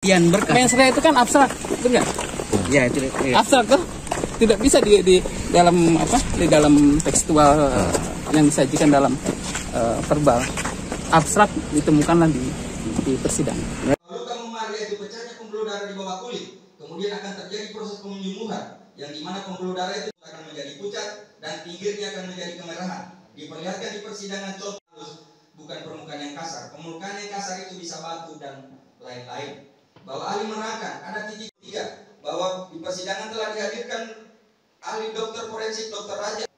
Yang berkas. Mensreanya itu kan abstrak, betul nggak? Ya itu. Ya. Abstrak tuh tidak bisa di dalam apa? Di dalam tekstual yang disajikan dalam verbal. Abstrak ditemukanlah di persidangan. Luka memar yaitu pecahnya pembuluh darah di bawah kulit, kemudian akan terjadi proses penyembuhan, yang dimana pembuluh darah itu akan menjadi pucat dan pinggirnya akan menjadi kemerahan. Diperlihatkan di persidangan contoh bukan permukaan yang kasar. Permukaan yang kasar itu bisa batu dan lain-lain. Bahwa ahli menerangkan ada titik tiga bahwa di persidangan telah dihadirkan ahli dokter forensik Dr. Raja,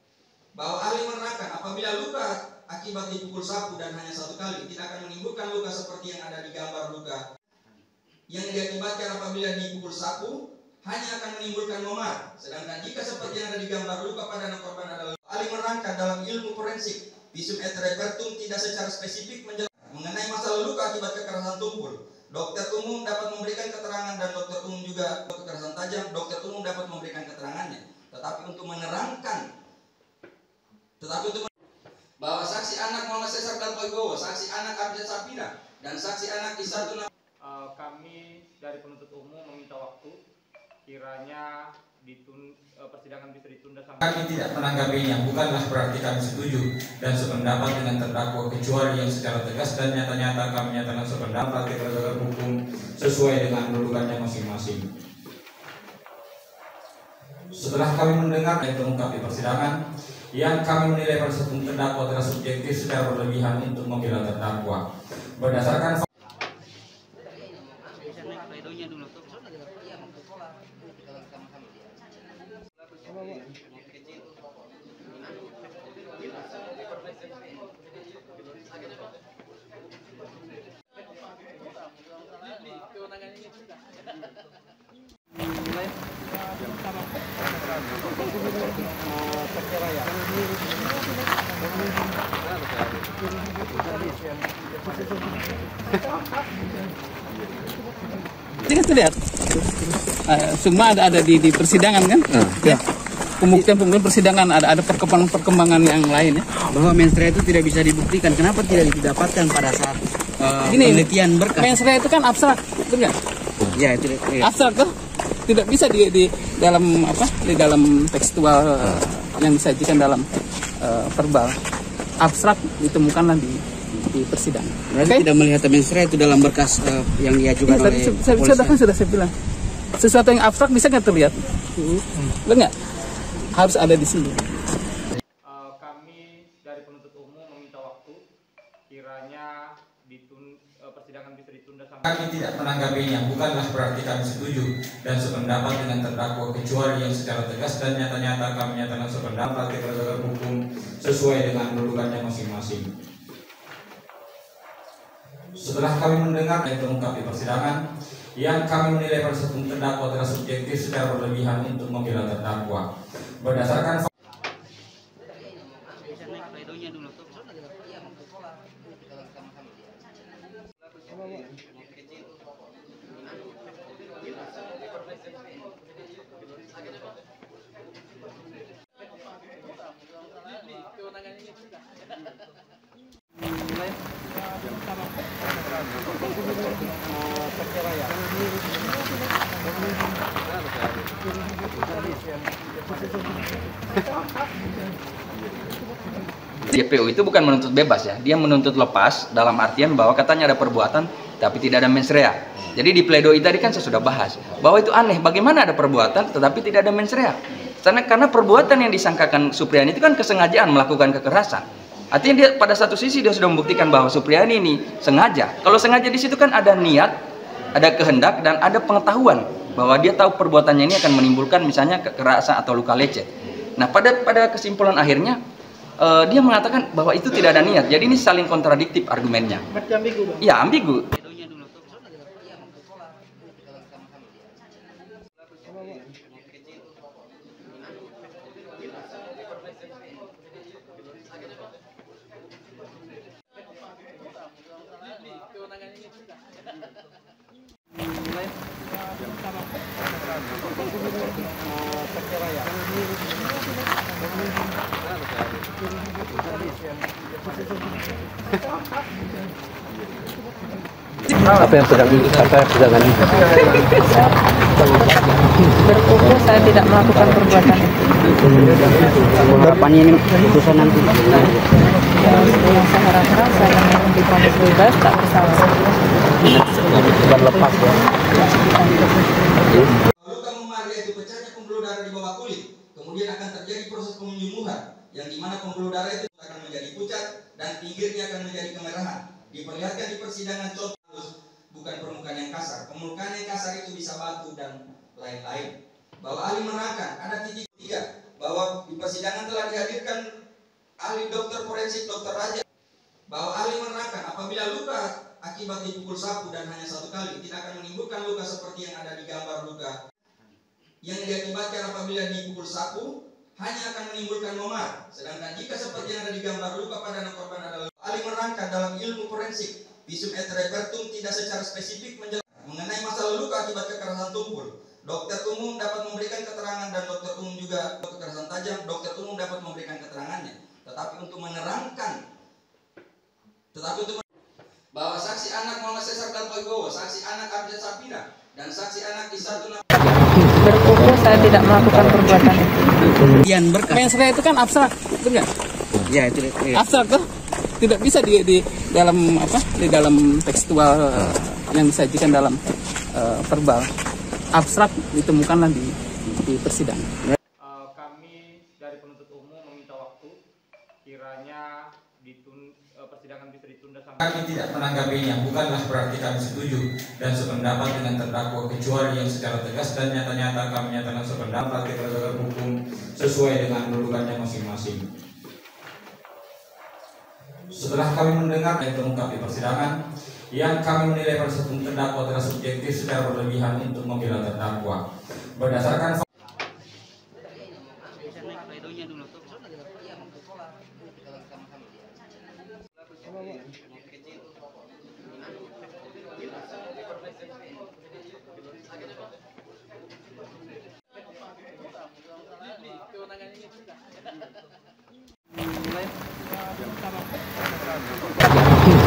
bahwa ahli menerangkan apabila luka akibat dipukul sapu dan hanya satu kali tidak akan menimbulkan luka seperti yang ada di gambar luka yang diakibatkan apabila dipukul sapu hanya akan menimbulkan memar. Sedangkan jika seperti yang ada di gambar luka pada anak korban adalah ahli menerangkan dalam ilmu forensik visum et repertum tidak secara spesifik menjelaskan mengenai masalah luka akibat kekerasan tumpul. Dokter umum dapat memberikan keterangan dan dokter umum juga kekerasan tajam. Dokter umum dapat memberikan keterangannya, tetapi untuk menerangkan, bahwa saksi anak Muhammad Cesar Dalpoibowo, saksi anak Abdel Sapira, dan saksi anak Isatun. Kami dari penuntut umum meminta waktu, kiranya persidangan bisa ditunda sampai. Kami tidak menanggapinya, bukanlah berarti kami setuju dan sependapat dengan terdakwa, kecuali yang secara tegas dan nyata-nyata kami nyatakan sependapat berdasarkan hukum sesuai dengan kedudukannya masing-masing. Setelah kami mendengar yang terungkap di persidangan, yang kami menilai pada hukum terdakwa telah subjektif secara berlebihan untuk membela terdakwa berdasarkan Kita lihat semua ada di persidangan kan? Ya. Pembuktian persidangan ada perkembangan yang lain ya. Bahwa mensrea itu tidak bisa dibuktikan. Kenapa tidak didapatkan pada saat penelitian berkas? Mensrea itu kan abstrak, betul nggak? Ya itu. Ya. Abstrak tuh tidak bisa di dalam apa? Di dalam tekstual yang disajikan dalam verbal. Abstrak ditemukanlah di persidangan. Berarti tidak melihat mensrea itu dalam berkas yang diajukan oleh polisi. Sudah saya bilang. Sesuatu yang abstrak bisa nggak terlihat? Betul nggak? Harus ada di sini. Kami dari penuntut umum meminta waktu, kiranya persidangan bisa ditunda sampai. Kami tidak menanggapinya, bukanlah berarti kami setuju dan sependapat dengan terdakwa, kecuali yang secara tegas dan nyata-nyata kami nyatakan sependapat berdasarkan hukum sesuai dengan kedudukannya masing-masing. Setelah kami mendengar yang terungkap di persidangan, yang kami menilai pada hukum terdakwa telah subjektif secara berlebihan untuk membela terdakwa berdasarkan JPO itu bukan menuntut bebas ya, dia menuntut lepas dalam artian bahwa katanya ada perbuatan tapi tidak ada mensrea. Jadi di pledoi tadi kan saya sudah bahas bahwa itu aneh, bagaimana ada perbuatan tetapi tidak ada mensrea. Karena perbuatan yang disangkakan Supriyani itu kan kesengajaan melakukan kekerasan. Artinya dia pada satu sisi dia sudah membuktikan bahwa Supriyani ini sengaja. Kalau sengaja di situ kan ada niat, ada kehendak dan ada pengetahuan bahwa dia tahu perbuatannya ini akan menimbulkan misalnya kekerasan atau luka lecet. Nah pada kesimpulan akhirnya dia mengatakan bahwa itu tidak ada niat. Jadi ini saling kontradiktif argumennya. Berarti ambigu, Bang? Ya, ambigu. Apa yang sedang persidangan ini? Berkuku saya tidak melakukan perbuatan itu. Harapannya ini putusan nanti. Yang saya harapkan saya divonis bebas tak bersalah. Bukan lepas ya. Luka memar yaitu pecahnya pembuluh darah di bawah kulit, kemudian akan terjadi proses penyembuhan, yang dimana pembuluh darah itu akan menjadi pucat dan pinggirnya akan menjadi kemerahan. Diperlihatkan di persidangan contoh, bukan permukaan yang kasar. Permukaan yang kasar itu bisa batu dan lain-lain. Bahwa ahli menerangkan ada titik tiga, bahwa di persidangan telah dihadirkan ahli dokter forensik Dr. Raja, bahwa ahli menerangkan apabila luka akibat dipukul sapu dan hanya satu kali tidak akan menimbulkan luka seperti yang ada di gambar luka yang diakibatkan apabila dipukul sapu hanya akan menimbulkan memar. Sedangkan jika seperti yang ada di gambar luka pada anak korban adalah ahli menerangkan dalam ilmu forensik visum et repertum tidak secara spesifik menjelaskan mengenai masalah luka akibat kekerasan tumpul. Dokter umum dapat memberikan keterangan dan dokter umum juga kekerasan tajam, dokter umum dapat memberikan keterangannya. Tetapi untuk menerangkan, bahwa saksi anak Muhammad Cesar Dalpoigowo, saksi anak Abdel Sapina, dan saksi anak Isatuna Berkuku saya tidak melakukan perbuatan itu. Yang berkas. Mensrea itu kan abstrak, betul nggak? Ya itu. Abstrak tuh tidak bisa di dalam apa? Di dalam tekstual yang disajikan dalam verbal. Abstrak ditemukanlah di persidangan. Kami dari penuntut umum meminta waktu, kiranya persidangan bisa ditunda sampai. Kami tidak menanggapinya, bukanlah berarti kami setuju dan sependapat dengan terdakwa kecuali yang secara tegas dan nyata-nyata kami nyatakan sependapat di peraturan hukum sesuai dengan kedudukannya masing-masing. Setelah kami mendengar yang terungkap di persidangan, yang kami menilai proses hukum terdakwa telah subjektif secara berlebihan untuk membela terdakwa. Berdasarkan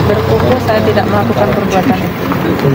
Berkuku saya tidak melakukan perbuatan itu.